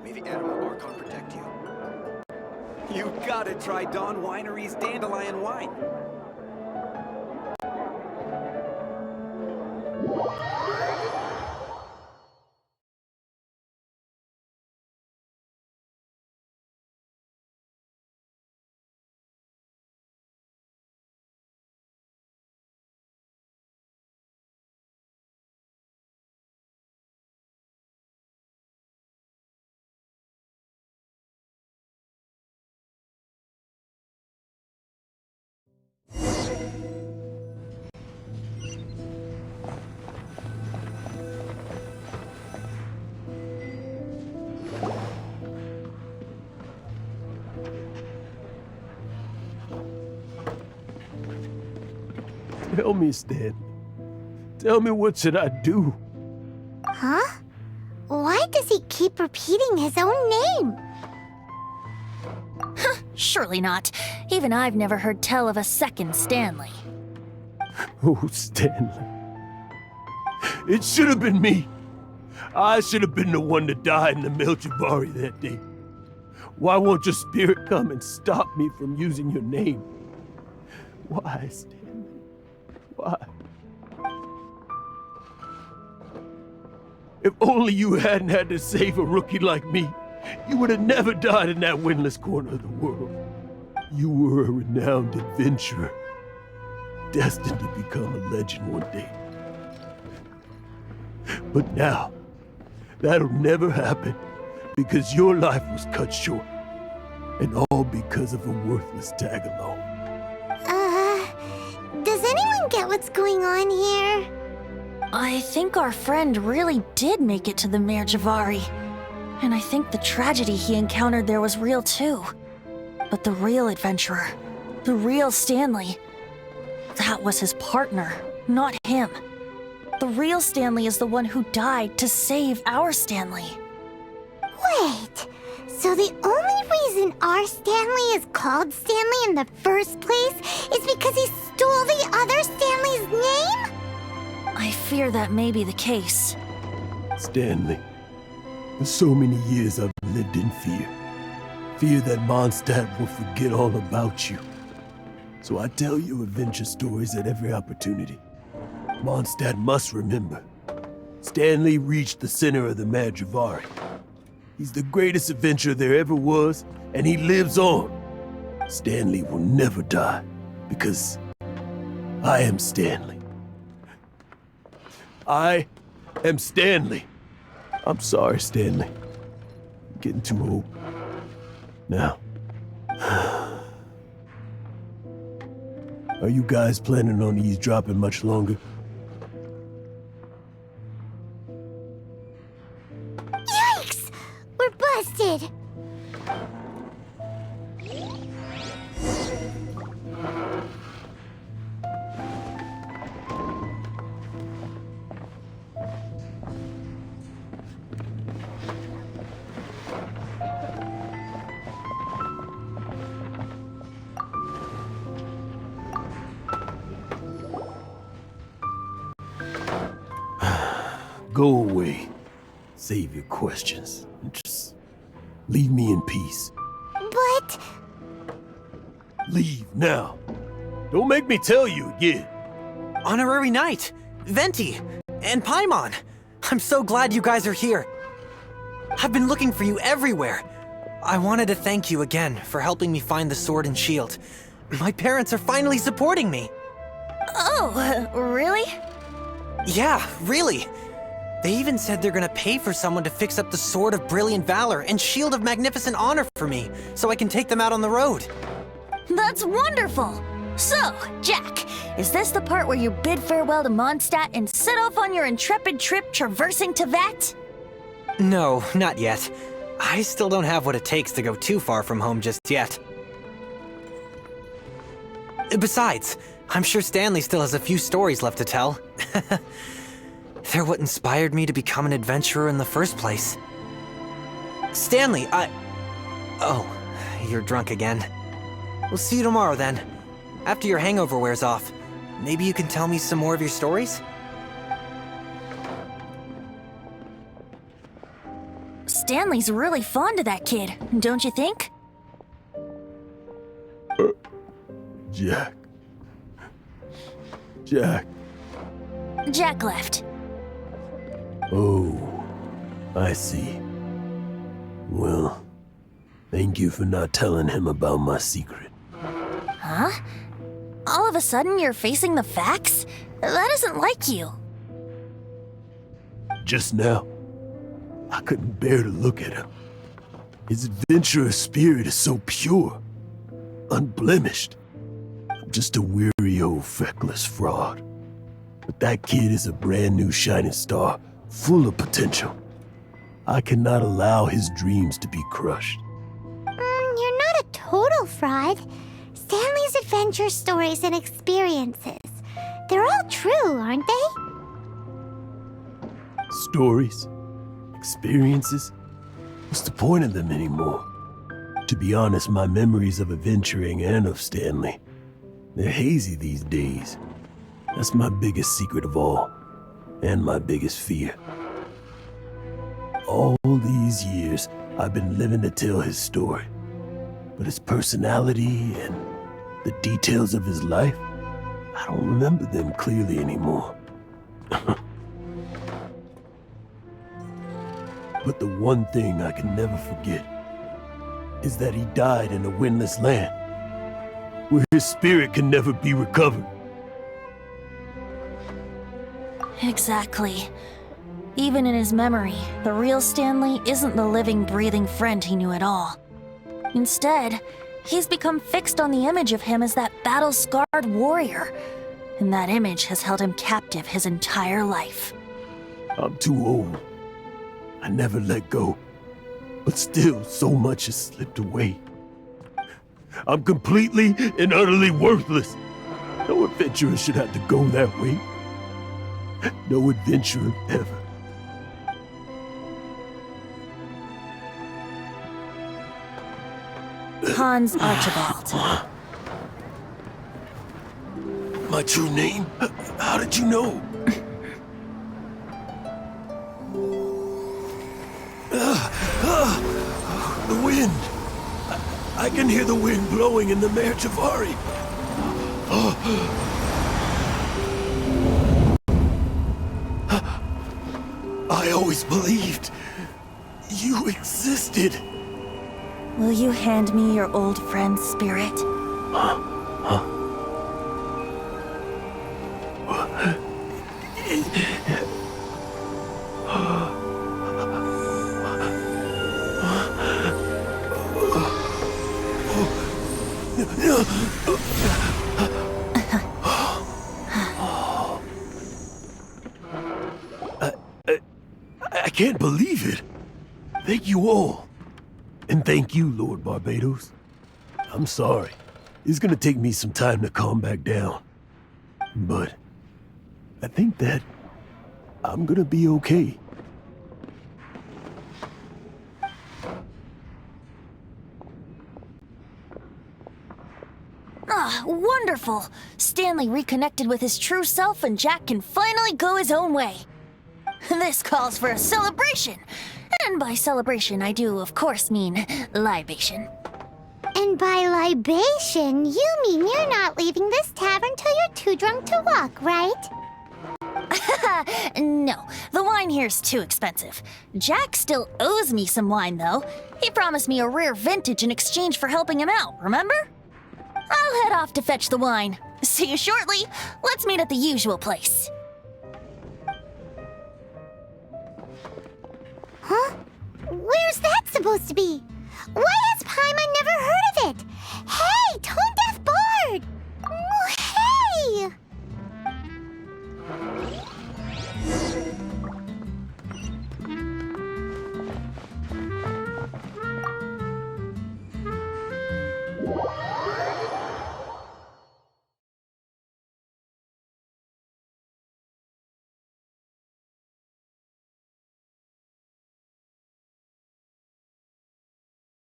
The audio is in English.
May the animal Archon protect you. You gotta try Dawn Winery's Dandelion Wine. Tell me, Stan. Tell me, what should I do? Huh? Why does he keep repeating his own name? Surely not. Even I've never heard tell of a second Stanley. Oh, Stanley. It should have been me. I should have been the one to die in the Melchivari that day. Why won't your spirit come and stop me from using your name? Why, Stanley? Why? If only you hadn't had to save a rookie like me, you would have never died in that windless corner of the world. You were a renowned adventurer, destined to become a legend one day. But now, that'll never happen because your life was cut short, and all because of a worthless tag-along. Does anyone get what's going on here? I think our friend really did make it to the Merjavari. And I think the tragedy he encountered there was real too. But the real adventurer, the real Stanley, that was his partner, not him. The real Stanley is the one who died to save our Stanley. Wait, so the only reason our Stanley is called Stanley in the first place is because he stole the other Stanley's name? I fear that may be the case. Stanley, for so many years I've lived in fear. Fear that Mondstadt will forget all about you. So I tell you adventure stories at every opportunity. Mondstadt must remember. Stanley reached the center of the Merjavari. He's the greatest adventurer there ever was, and he lives on. Stanley will never die, because I am Stanley. I am Stanley. I'm sorry, Stanley. I'm getting too old. Now. Are you guys planning on eavesdropping much longer? Yikes! We're busted! Go away. Save your questions. And just leave me in peace. But... Leave now. Don't make me tell you again. Honorary Knight, Venti, and Paimon. I'm so glad you guys are here. I've been looking for you everywhere. I wanted to thank you again for helping me find the sword and shield. My parents are finally supporting me. Oh, really? Yeah, really. They even said they're gonna pay for someone to fix up the Sword of Brilliant Valor and Shield of Magnificent Honor for me, so I can take them out on the road. That's wonderful! So, Jack, is this the part where you bid farewell to Mondstadt and set off on your intrepid trip traversing Teyvat? No, not yet. I still don't have what it takes to go too far from home just yet. Besides, I'm sure Stanley still has a few stories left to tell. They're what inspired me to become an adventurer in the first place. Stanley, Oh, you're drunk again. We'll see you tomorrow then. After your hangover wears off. Maybe you can tell me some more of your stories? Stanley's really fond of that kid, don't you think? Jack. Jack. Jack left. Oh, I see. Well, thank you for not telling him about my secret. Huh? All of a sudden you're facing the facts? That isn't like you. Just now, I couldn't bear to look at him. His adventurous spirit is so pure, unblemished. I'm just a weary old feckless fraud. But that kid is a brand new shining star, full of potential. I cannot allow his dreams to be crushed. You're not a total fraud. Stanley's adventure stories and experiences, they're all true, aren't they? Stories? Experiences? What's the point of them anymore? To be honest, my memories of adventuring and of Stanley, they're hazy these days. That's my biggest secret of all, and my biggest fear. All these years, I've been living to tell his story. But his personality and the details of his life, I don't remember them clearly anymore. But the one thing I can never forget is that he died in a windless land, where his spirit can never be recovered. Exactly. Even in his memory, the real Stanley isn't the living, breathing friend he knew at all. Instead, he's become fixed on the image of him as that battle-scarred warrior, and that image has held him captive his entire life. I'm too old. I never let go. But still, so much has slipped away. I'm completely and utterly worthless. No adventurer should have to go that way. No adventurer ever. Hans Archibald. My true name? How did you know? The wind. I can hear the wind blowing in the Mare Javari. I always believed you existed. Will you hand me your old friend's spirit? I can't believe it. Thank you all. And thank you, Lord Barbados. I'm sorry. It's gonna take me some time to calm back down. But I think that I'm gonna be okay. Ah, wonderful! Stanley reconnected with his true self and Jack can finally go his own way. This calls for a celebration. And by celebration, I do, of course, mean libation. And by libation, you mean you're not leaving this tavern till you're too drunk to walk, right? No, the wine here's too expensive. Jack still owes me some wine, though. He promised me a rare vintage in exchange for helping him out, remember? I'll head off to fetch the wine. See you shortly. Let's meet at the usual place. Huh? Where's that supposed to be? Why